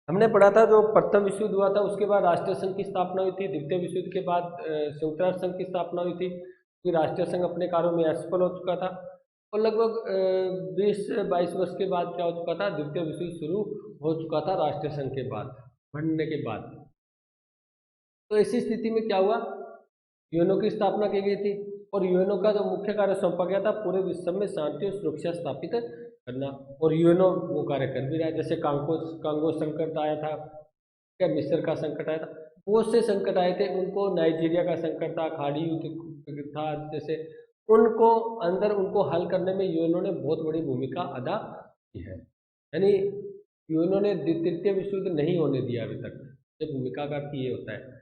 हमने पढ़ा था जो प्रथम विश्व युद्ध हुआ था उसके बाद राष्ट्रीय संघ की स्थापना हुई थी, द्वितीय विश्व युद्ध के बाद संयुक्त राष्ट्र संघ की स्थापना हुई थी, क्योंकि राष्ट्रीय संघ अपने कार्यों में असफल हो चुका था। और लगभग 20-22 वर्ष के बाद क्या हो चुका था, द्वितीय विश्व युद्ध शुरू हो चुका था राष्ट्रीय संघ के बाद, बनने के बाद। तो ऐसी स्थिति में क्या हुआ, यूएनओ की स्थापना की गई थी, और यूएनओ का जो मुख्य कार्य सौंपा गया था पूरे विश्व में शांति और सुरक्षा स्थापित करना, और यूएनओ वो कार्य कर भी रहा है। जैसे कांगो संकट आया था, क्या मिस्र का संकट आया था, बहुत से संकट आए थे, उनको नाइजीरिया का संकट था, खाड़ी युद्ध था, जैसे उनको अंदर उनको हल करने में यूएनओ ने बहुत बड़ी भूमिका अदा की है। यानी यूएनओ ने तृतीय विश्व युद्ध नहीं होने दिया अभी तक, ये भूमिका का अर्थ ये होता है।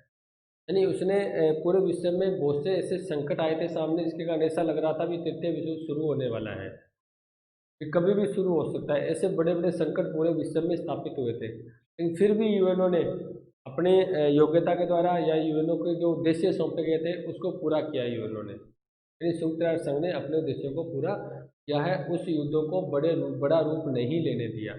यानी उसने पूरे विश्व में बहुत से ऐसे संकट आए थे सामने, जिसके कारण ऐसा लग रहा था भी तृतीय विश्व युद्ध शुरू होने वाला है, कि कभी भी शुरू हो सकता है। ऐसे बड़े बड़े संकट पूरे विश्व में स्थापित हुए थे, लेकिन फिर भी यूएनओ ने अपने योग्यता के द्वारा या यूएनओ के जो उद्देश्य सौंपे गए थे उसको पूरा किया यूएनओ ने, यानी संयुक्त राष्ट्र संघ ने अपने उद्देश्यों को पूरा किया है, उस युद्धों को बड़ा रूप नहीं लेने दिया।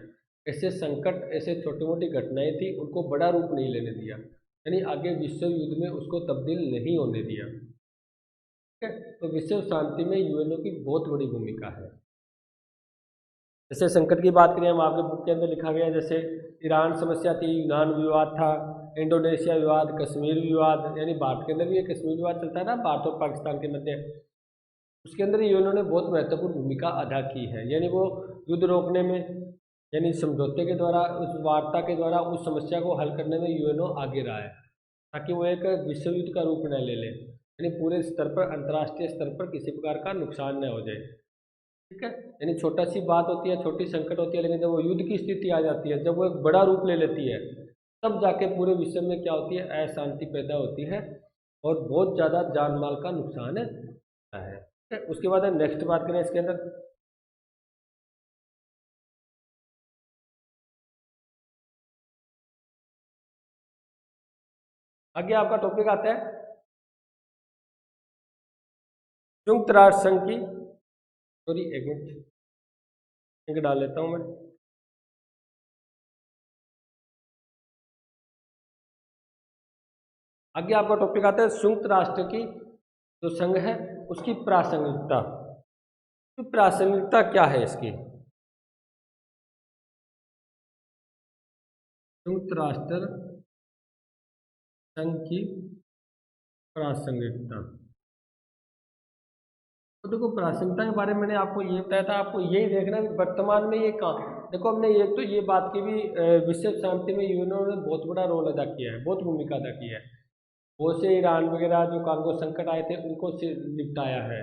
ऐसे संकट, ऐसे छोटी मोटी घटनाएं थी, उनको बड़ा रूप नहीं लेने दिया, यानी आगे विश्व युद्ध में उसको तब्दील नहीं होने दिया। ठीक है, तो विश्व शांति में यूएनओ की बहुत बड़ी भूमिका है। जैसे संकट की बात करें हम, आपके बुक के अंदर लिखा गया, जैसे ईरान समस्या थी, यूनान विवाद था, इंडोनेशिया विवाद, कश्मीर विवाद, यानी भारत के अंदर भी ये कश्मीर विवाद चलता है ना, भारत और पाकिस्तान के मध्य, उसके अंदर यूएनओ ने बहुत महत्वपूर्ण भूमिका अदा की है। यानी वो युद्ध रोकने में, यानी समझौते के द्वारा, उस वार्ता के द्वारा उस समस्या को हल करने में यूएनओ आगे रहा है, ताकि वो एक विश्व युद्ध का रूप न ले ले, यानी पूरे स्तर पर, अंतर्राष्ट्रीय स्तर पर किसी प्रकार का नुकसान न हो जाए। ठीक है, यानी छोटा सी बात होती है, छोटी संकट होती है, लेकिन जब वो युद्ध की स्थिति आ जाती है, जब वो एक बड़ा रूप ले लेती है, तब जाके पूरे विश्व में क्या होती है, अशांति पैदा होती है, और बहुत ज़्यादा जान माल का नुकसान होता है। ठीक है, उसके बाद नेक्स्ट बात करें इसके अंदर, आगे आपका टॉपिक आता है संयुक्त राष्ट्र संघ की, सॉरी एक मिनट, लिंक डाल लेता हूँ मैं। आगे आपका टॉपिक आता है संयुक्त राष्ट्र की जो संघ है उसकी प्रासंगिकता। तो प्रासंगिकता क्या है इसकी? संयुक्त राष्ट्र संघ की प्रासंगिकता। तो देखो, प्रासंगिकता के बारे में मैंने आपको ये बताया था, आपको यही देखना है वर्तमान में ये कहाँ। देखो, हमने एक तो ये बात की भी विश्व शांति में यूएनओ ने बहुत बड़ा रोल अदा किया है, बहुत भूमिका अदा की है। बहुत से ईरान वगैरह जो कांगो संकट आए थे उनको निपटाया है,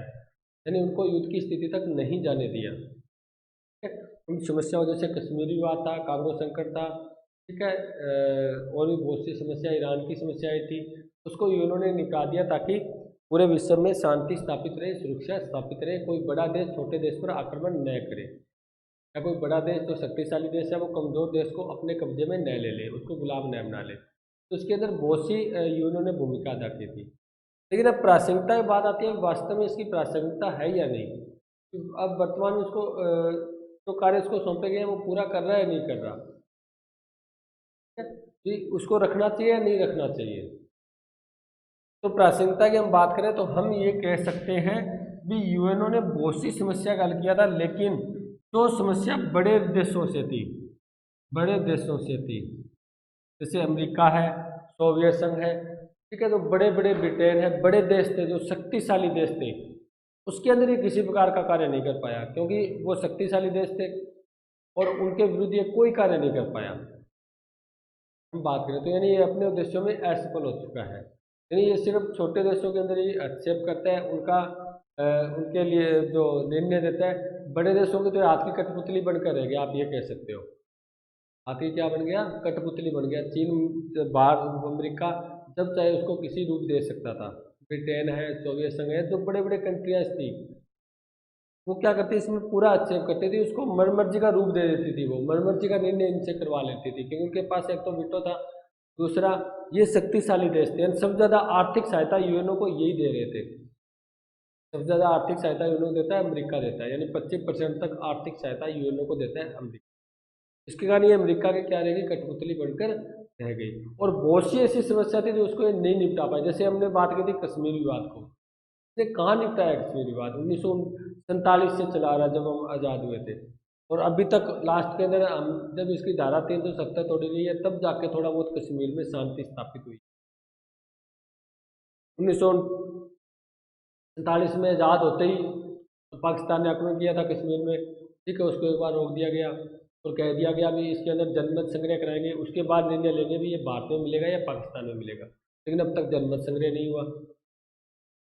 यानी उनको युद्ध की स्थिति तक नहीं जाने दिया। ठीक है, उन समस्याओं जैसे कश्मीरी विवाद था, कांगो संकट था, ठीक है, और भी बहुत सी समस्या, ईरान की समस्याएं थी, उसको यूएनओ ने निपटा दिया ताकि पूरे विश्व में शांति स्थापित रहे, सुरक्षा स्थापित रहे, कोई बड़ा देश छोटे देश पर आक्रमण न करे, या कोई बड़ा देश जो शक्तिशाली देश है वो कमजोर देश को अपने कब्जे में न ले ले, उसको गुलाम न बना ले। तो उसके अंदर बहुत सी यूएनओ ने भूमिका अदा की थी। लेकिन अब प्रासंगिकता की बात आती है, वास्तव में इसकी प्रासंगिकता है या नहीं। तो अब वर्तमान में उसको जो कार्य उसको सौंपे गए हैं वो पूरा कर रहा है या नहीं कर रहा, कि उसको रखना चाहिए या नहीं रखना चाहिए। तो प्रासंगिकता की हम बात करें तो हम ये कह सकते हैं भी यूएनओ ने बहुत सी समस्या का हल किया था, लेकिन जो समस्या बड़े देशों से थी, बड़े देशों से थी, जैसे अमेरिका है, सोवियत संघ है, ठीक है, तो बड़े बड़े ब्रिटेन है, बड़े देश थे जो शक्तिशाली देश थे, उसके अंदर ये किसी प्रकार का कार्य नहीं कर पाया, क्योंकि वो शक्तिशाली देश थे और उनके विरुद्ध ये कोई कार्य नहीं कर पाया। हम बात करें तो यानी ये अपने उद्देश्यों में असफल हो चुका है, यानी ये सिर्फ छोटे देशों के अंदर ही हस्तक्षेप करता है, उनका उनके लिए जो निर्णय देता है, बड़े देशों की तो हाथ की कठपुतली बनकर रह गया, आप ये कह सकते हो। हाथी क्या बन गया? कठपुतली बन गया। चीन, बाहर अमेरिका जब चाहे उसको किसी रूप दे सकता था, ब्रिटेन है, सोवियत संघ है, जो बड़े बड़े कंट्रियाँ थी वो क्या करती, इसमें पूरा अच्छे करती थी, उसको मनमर्जी का रूप दे देती थी, वो मनमर्जी का निर्णय इनसे करवा लेती थी, क्योंकि उनके पास एक तो वीटो था, दूसरा ये शक्तिशाली देश थे। सबसे ज़्यादा आर्थिक सहायता यूएनओ को यही दे रहे थे, सबसे ज़्यादा आर्थिक सहायता यूएनओ देता है, अमेरिका देता है, यानी 25% तक आर्थिक सहायता यूएनओ को देता है अमेरिका। इसके कारण ये अमेरिका के क्या रहेगी, कठपुतली बनकर रह गई। और बहुत सी ऐसी समस्या थी जो उसको ये नहीं निपटा पाई, जैसे हमने बात की थी कश्मीर विवाद को, इसने कहाँ निपटाया कश्मीर विवाद? 1947 से चला रहा, जब हम आज़ाद हुए थे, और अभी तक लास्ट के अंदर हम जब इसकी धारा 370 तोड़ी गई है तब जाके थोड़ा बहुत कश्मीर में शांति स्थापित हुई। 1947 में आज़ाद होते ही पाकिस्तान ने आक्रमण किया था कश्मीर में, ठीक है, उसको एक बार रोक दिया गया और कह दिया गया भी इसके अंदर जनमत संग्रह कराएंगे, उसके बाद निर्णय लेंगे भी ये भारत में मिलेगा या पाकिस्तान में मिलेगा, लेकिन अब तक जनमत संग्रह नहीं हुआ।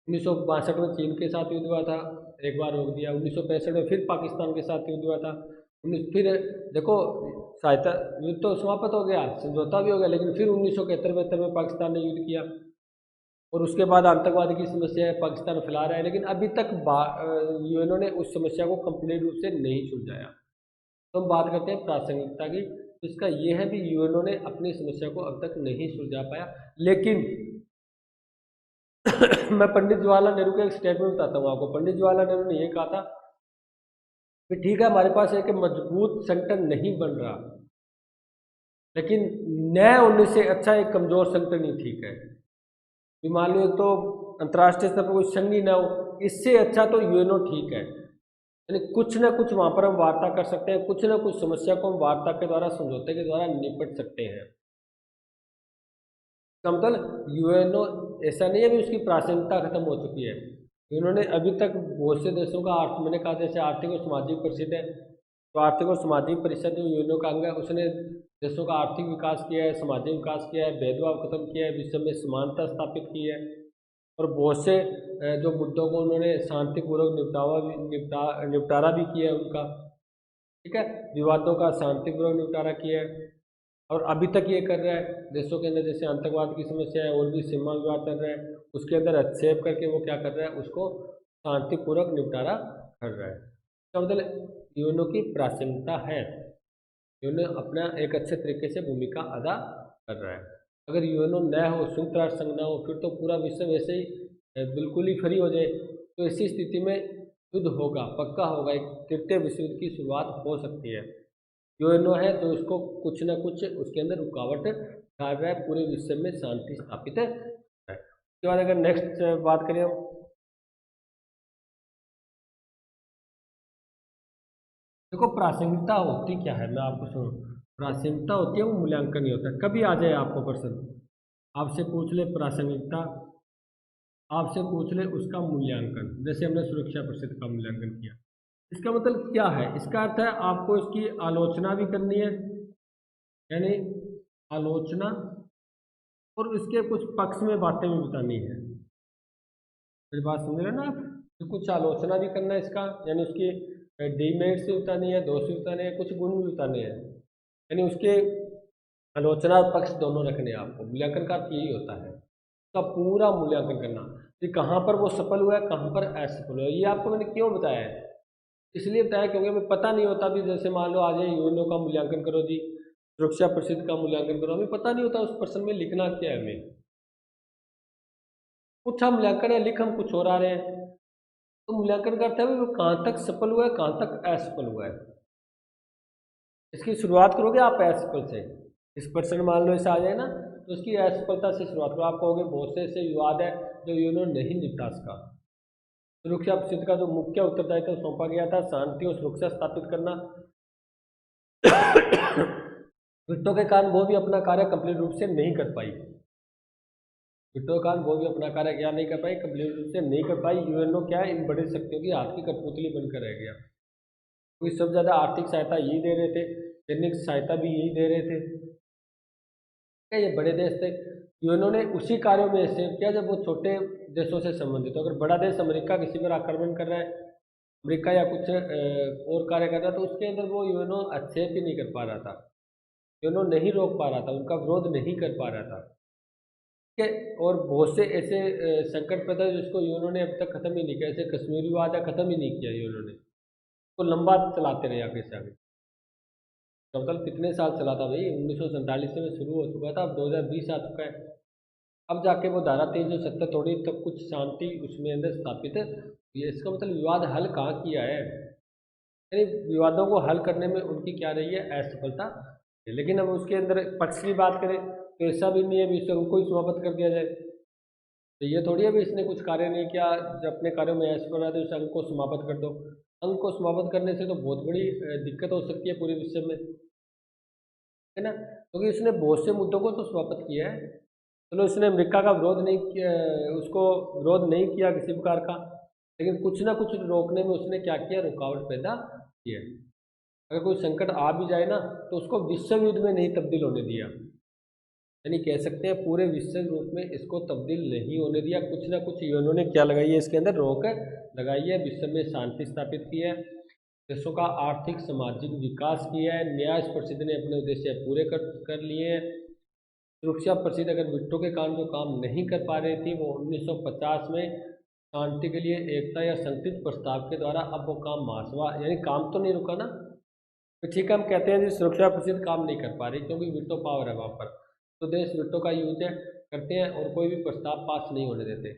1962 में चीन के साथ युद्ध हुआ था, एक बार रोक दिया। 1965 में फिर पाकिस्तान के साथ युद्ध हुआ था। फिर देखो, सहायता युद्ध तो समाप्त हो गया, समझौता भी हो गया, लेकिन फिर 1971-72 में पाकिस्तान ने युद्ध किया, और उसके बाद आतंकवाद की समस्या पाकिस्तान फैला रहा है, लेकिन अभी तक यूएनओ ने उस समस्या को कंप्लीट रूप से नहीं सुलझाया। तो हम बात करते हैं प्रासंगिकता की, तो इसका ये है कि यूएनओ ने अपनी समस्या को अब तक नहीं सुलझा पाया। लेकिन मैं पंडित जवाहरलाल नेहरू का एक स्टेटमेंट बताता हूँ आपको। पंडित जवाहरलाल नेहरू ने यह कहा था कि ठीक है, हमारे पास एक मजबूत संगठन नहीं बन रहा, लेकिन न होने से अच्छा एक कमजोर संगठन ही ठीक है। मान लो तो अंतर्राष्ट्रीय स्तर पर कोई संघ ही ना हो, इससे अच्छा तो यूएनओ ठीक है, यानी कुछ ना कुछ वहां पर हम वार्ता कर सकते हैं, कुछ ना कुछ समस्या को हम वार्ता के द्वारा, समझौते के द्वारा निपट सकते हैं। इसका मतलब यूएनओ ऐसा नहीं है भी उसकी प्रासंगिकता खत्म हो चुकी है। इन्होंने अभी तक बहुत से देशों का मैंने कहा जैसे आर्थिक और सामाजिक परिषद है, तो आर्थिक और सामाजिक परिषद जो यूएनओ का अंग है, उसने देशों का आर्थिक विकास किया है, सामाजिक विकास किया है, भेदभाव खत्म किया है, विश्व में समानता स्थापित की है, और बहुत से जो मुद्दों को उन्होंने शांतिपूर्वक निपटारा भी किया है उनका, ठीक है, विवादों का शांतिपूर्वक निपटारा किया है, और अभी तक ये कर रहा है। देशों के अंदर जैसे आतंकवाद की समस्या है और भी सीमा विवाद चल रहा है, उसके अंदर हस्तक्षेप करके वो क्या कर रहा है, उसको शांतिपूर्वक निपटारा कर रहा है। इसका मतलब यूएनओ की प्रासंगिकता है, यूएनओ अपना एक अच्छे तरीके से भूमिका अदा कर रहा है। अगर यूएनओ न हो, संयुक्त राष्ट्र संघ न हो, फिर तो पूरा विश्व वैसे ही बिल्कुल ही फ्री हो जाए, तो ऐसी स्थिति में युद्ध होगा, पक्का होगा, एक तृतीय विश्व युद्ध की शुरुआत हो सकती है। यूएनओ है तो उसको कुछ ना कुछ उसके अंदर रुकावट डाल रहा है, पूरे विश्व में शांति स्थापित उसके बाद अगर नेक्स्ट बात करें हम, देखो प्रासंगिकता होती क्या है, मैं आपको सुनो। प्रासंगिकता होती है वो मूल्यांकन नहीं होता। कभी आ जाए आपको प्रश्न, आपसे पूछ ले प्रासंगिकता, आपसे पूछ ले उसका मूल्यांकन, जैसे हमने सुरक्षा परिषद का मूल्यांकन किया, इसका मतलब क्या है? इसका अर्थ है आपको इसकी आलोचना भी करनी है, यानी आलोचना, और इसके कुछ पक्ष में बातें भी बतानी है। मेरी बात समझ रहे हैं ना आप? तो कुछ आलोचना भी करना है इसका, यानी उसकी डीमेरिट्स भी बतानी है, दोष भी बताने हैं, कुछ गुण भी बताने हैं, यानी उसके आलोचना और पक्ष दोनों रखने हैं आपको। मूल्यांकन का अर्थ यही होता है, उसका पूरा मूल्यांकन करना कि कहाँ पर वो सफल हुआ है, कहाँ पर असफल हुआ है। ये आपको मैंने क्यों बताया है? इसलिए बताया क्योंकि हमें पता नहीं होता भी, जैसे मान लो आज यूएनओ का मूल्यांकन करो जी, सुरक्षा परिषद का मूल्यांकन करो, हमें पता नहीं होता उस प्रश्न में लिखना क्या है। हमें कुछ हम मूल्यांकन है, लिख हम कुछ और आ रहे हैं। तो मूल्यांकन करते हैं वो कहाँ तक सफल हुआ है, कहाँ तक असफल हुआ है। इसकी शुरुआत करोगे आप असफल से, इस पर्सन मान लो ऐसा आ जाए ना, तो उसकी असफलता से शुरुआत करो। आप कहोगे बहुत से ऐसे विवाद है जो यूनो नहीं निपटा सका। सुरक्षा परिषद का जो मुख्य उत्तरदायित्व सौंपा गया था शांति और सुरक्षा स्थापित करना, विट्टो के कारण वो भी अपना कार्य कंप्लीट रूप से नहीं कर पाई। विट्टो के कारण वो भी अपना कार्य क्या नहीं कर पाई, कंप्लीट रूप से नहीं कर पाई। यूएनओ क्या है, इन बड़ी शक्तियों की हाथ की कठपुतली बनकर रह गया। क्योंकि सबसे ज़्यादा आर्थिक सहायता यही दे रहे थे, सैनिक सहायता भी यही दे रहे थे, क्या ये बड़े देश थे। यूएनओ ने उसी कार्यों में से किया जब वो छोटे देशों से संबंधित हो। अगर बड़ा देश अमेरिका किसी पर आक्रमण कर रहा है, अमेरिका या कुछ और कार्य कर रहा है, तो उसके अंदर वो यूएनओ हस्तक्षेप ही नहीं कर पा रहा था, यूएनओ नहीं रोक पा रहा था, उनका विरोध नहीं कर पा रहा था। ठीक है, और बहुत से ऐसे संकट पैदा हुए जिसको यूएनओ ने अब तक खत्म ही नहीं किया। ऐसे कश्मीर विवाद है, खत्म ही नहीं किया यूएनओ ने, तो लंबा चलाते रहे आगे से आगे। टोटल कितने साल चला था भाई, 1947 में शुरू हो चुका था, अब 2020 आ चुका है। अब जाके वो धारा 370 तोड़ी, तब कुछ शांति उसमें अंदर स्थापित है। ये इसका मतलब विवाद हल कहाँ किया है, यानी विवादों को हल करने में उनकी क्या रही है, असफलता। लेकिन अब उसके अंदर पक्ष की बात करें तो ऐसा भी नहीं है भी उनको ही समाप्त कर दिया जाए। तो ये थोड़ी है भी इसने कुछ कार्य नहीं किया, जब अपने कार्यों में असफल रहा तो उस अंग को समाप्त कर दो। अंग को समाप्त करने से तो बहुत बड़ी दिक्कत हो सकती है पूरे विश्व में, है ना, क्योंकि इसने बहुत से मुद्दों को तो समाप्त किया है। चलो इसने अमेरिका का विरोध नहीं किया, उसको विरोध नहीं किया किसी प्रकार का, लेकिन कुछ ना कुछ रोकने में उसने क्या किया, रुकावट पैदा किया। अगर कोई संकट आ भी जाए ना, तो उसको विश्व युद्ध में नहीं तब्दील होने दिया, यानी कह सकते हैं पूरे विश्व रूप में इसको तब्दील नहीं होने दिया। कुछ ना कुछ यूएनओ ने क्या लगाई है, इसके अंदर रोक लगाई है, विश्व में शांति स्थापित की है, देशों का आर्थिक सामाजिक विकास किया है, न्याय परिषद ने अपने उद्देश्य पूरे कर लिए हैं। सुरक्षा परिषद अगर विट्टो के कारण जो काम नहीं कर पा रही थी, वो 1950 में शांति के लिए एकता या संयुक्त प्रस्ताव के द्वारा अब वो काम महासभा, यानी काम तो नहीं रुका ना। तो ठीक है, हम कहते हैं जी सुरक्षा परिषद काम नहीं कर पा रही क्योंकि विट्टो पावर है वहाँ पर, तो देश विट्टो का यूज है करते हैं और कोई भी प्रस्ताव पास नहीं होने देते।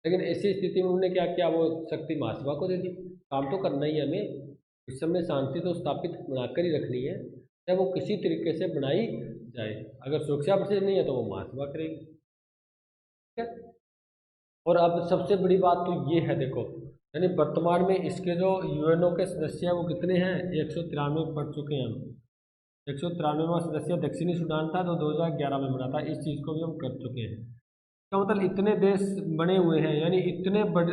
लेकिन ऐसी स्थिति में उन्होंने क्या किया, वो शक्ति महासभा को दे दी। काम तो करना ही है हमें, विश्व में शांति तो स्थापित बनाकर ही रखनी है, चाहे वो किसी तरीके से बनाई जाए। अगर सुरक्षा परिषद नहीं है तो वो महासभा करेगी, ठीक है। और अब सबसे बड़ी बात तो ये है, देखो यानी वर्तमान में इसके जो यूएनओ के सदस्य हैं वो कितने हैं, 193 पढ़ चुके हैं हम। 193वां सदस्य दक्षिणी सूडान था जो 2011 में बना था, इस चीज़ को भी हम कर चुके हैं। तो मतलब इतने देश बने हुए हैं, यानी इतने बड़े,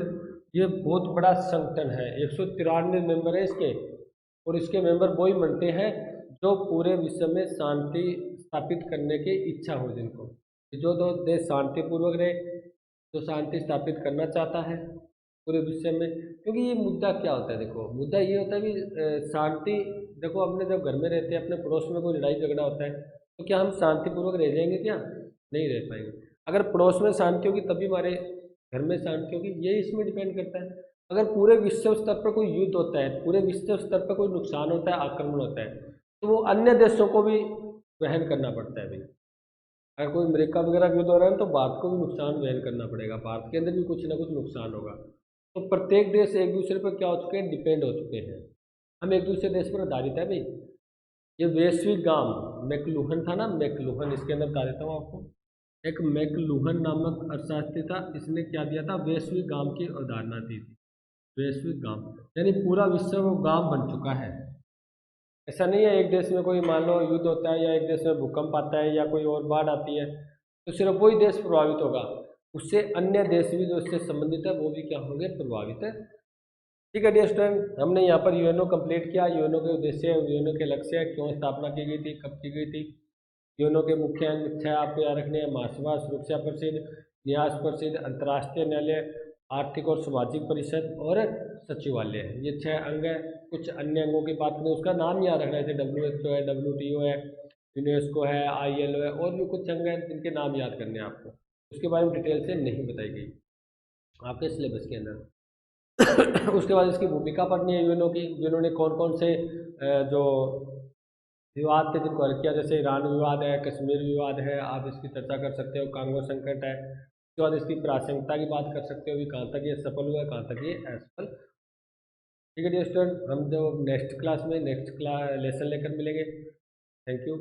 ये बहुत बड़ा संगठन है। 193 मेंबर है इसके, और इसके मेंबर वही बनते हैं जो पूरे विश्व में शांति स्थापित करने की इच्छा हो जिनको, जो दो देश शांतिपूर्वक रहे, जो शांति स्थापित करना चाहता है पूरे विश्व में। क्योंकि ये मुद्दा क्या होता है, देखो मुद्दा ये होता है कि शांति, देखो अपने जब घर में रहते हैं, अपने पड़ोस में कोई लड़ाई झगड़ा होता है, तो क्या हम शांतिपूर्वक रह जाएंगे, क्या नहीं रह पाएंगे। अगर पड़ोस में शांति होगी तभी हमारे घर में शांति होगी, यही इसमें डिपेंड करता है। अगर पूरे विश्व स्तर पर कोई युद्ध होता है, पूरे विश्व स्तर पर कोई नुकसान होता है, आक्रमण होता है, तो वो अन्य देशों को भी वहन करना पड़ता है भाई। अगर कोई अमेरिका वगैरह युद्ध हो रहा है तो भारत को भी नुकसान वहन करना पड़ेगा, भारत के अंदर भी कुछ ना कुछ नुकसान होगा। तो प्रत्येक देश एक दूसरे पर क्या हो चुके हैं, डिपेंड हो चुके हैं। हम एक दूसरे देश पर आधारित है भाई। ये वैश्विक गांव मैकलुहन था ना, मैकलुहन, इसके अंदर बता देता हूँ आपको। एक मैकलुहन नामक अर्थशास्त्री था, इसने क्या दिया था, वैश्विक गांव की अवधारणा दी थी। वैश्विक गांव यानी पूरा विश्व वो गांव बन चुका है। ऐसा नहीं है एक देश में कोई मान लो युद्ध होता है या एक देश में भूकंप आता है या कोई और बाढ़ आती है तो सिर्फ वही देश प्रभावित होगा, उससे अन्य देश भी जो इससे संबंधित है वो भी क्या होंगे, प्रभावित है। ठीक है डियर स्टूडेंट, हमने यहाँ पर यूएनओ कंप्लीट किया। यूएनओ के उद्देश्य, यूएनओ के लक्ष्य, क्यों स्थापना की गई थी, कब की गई थी। यूएनओ के मुख्य अंग 6 आपको याद रखने हैं, महासभा, सुरक्षा परिषद, न्यास परिषद, अंतर्राष्ट्रीय न्यायालय, आर्थिक और सामाजिक परिषद और सचिवालय। ये 6 अंग है। कुछ अन्य अंगों की बात करें उसका नाम याद रखना है, जैसे WHO है, WTO है, यूनेस्को है, ILO है, और भी कुछ अंग हैं जिनके नाम याद करने हैं आपको। उसके बारे में डिटेल से नहीं बताई गई आपके सिलेबस के अंदर। उसके बाद इसकी भूमिका पढ़नी है यूएनओ की, यूएनओ ने कौन कौन से जो विवाद थे जिनको हल किया, जैसे ईरान विवाद है, कश्मीर विवाद है, आप इसकी चर्चा कर सकते हो, कांगो संकट है। उसके बाद इसकी प्रासंगिकता की बात कर सकते हो, भी कहाँ तक ये सफल हुआ है, कहाँ तक ये असफल। ठीक है डियर स्टूडेंट, हम जो नेक्स्ट क्लास में नेक्स्ट क्लास लेसन लेकर मिलेंगे। Thank you.